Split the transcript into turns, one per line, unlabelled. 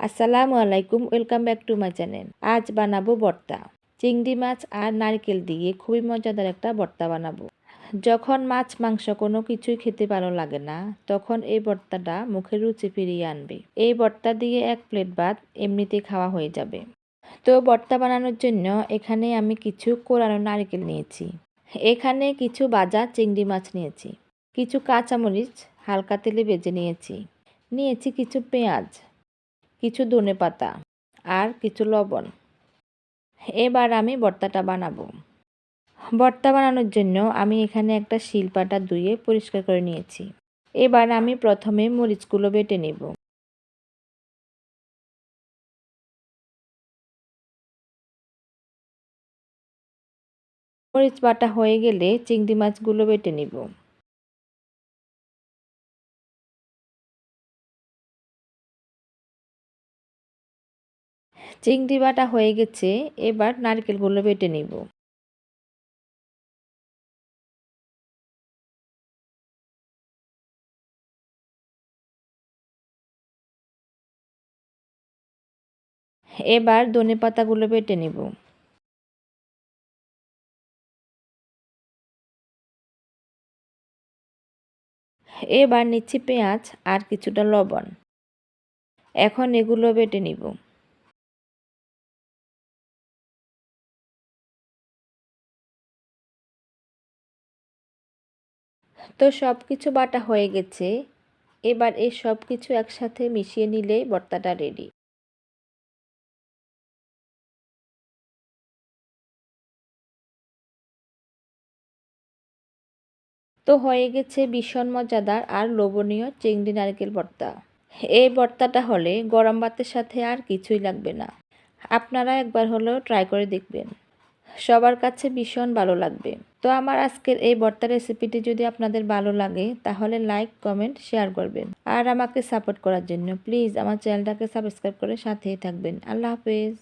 আসসালামু আলাইকুম, welcome back to my channel. আজ বানাবো ভর্তা। চিংড়ি মাছ আর নারকেল দিয়ে খুবই মজাদার একটা ভর্তা বানাবো। যখন মাছ মাংস কোনো কিছুই খেতে ভালো লাগে না, তখন এই ভর্তাটা মুখে রুচি ফিরিয়ে আনবে। এই ভর্তা দিয়ে 1 প্লেট ভাত এমনিতেই খাওয়া হয়ে যাবে। তো ভর্তা বানানোর জন্য এখানে আমি কিছু কোরানো নারকেল নিয়েছি। এখানে কিছু ভাজা চিংড়ি মাছ নিয়েছি। কিছু কাঁচামরিচ হালকা তেলে ভেজে নিয়েছি কিছু পেঁয়াজ, কিছু ধনেপাতা আর কিছু লবণ। এবার আমি ভর্তাটা বানাবো। ভর্তা বানানোর জন্য আমি এখানে একটা শিলপাটা ধুয়ে পরিষ্কার করে নিয়েছি। এবার আমি প্রথমে মরিচগুলো বেটে নেব। মরিচ বাটা হয়ে গেলে চিংড়ি মাছগুলো বেটে নিব। চিংড়ি বাটা হয়ে গেছে, এবার নারকেলগুলো বেটে নিব। এবার ধনেপাতাগুলো বেটে নিব। এবার নিচ্ছি পেঁয়াজ আর কিছুটা লবণ। এখন এগুলো বেটে নিব। তো সব কিছু বাটা হয়ে গেছে, এবার এই সব কিছু একসাথে মিশিয়ে নিলেই ভর্তাটা রেডি। তো হয়ে গেছে ভীষণ মজাদার আর লোভনীয় চিংড়ি নারকেল ভর্তা। এই ভর্তাটা হলে গরম ভাতের সাথে আর কিছুই লাগবে না। আপনারা একবার হলেও ট্রাই করে দেখবেন, সবার কাছে ভীষণ ভালো লাগবে। তো আমার আজকের এই ভর্তা রেসিপিটি যদি আপনাদের ভালো লাগে তাহলে লাইক, কমেন্ট, শেয়ার করবেন। আর আমাকে সাপোর্ট করার জন্য প্লিজ আমার চ্যানেলটাকে সাবস্ক্রাইব করে সাথেই থাকবেন। আল্লাহ হাফেজ।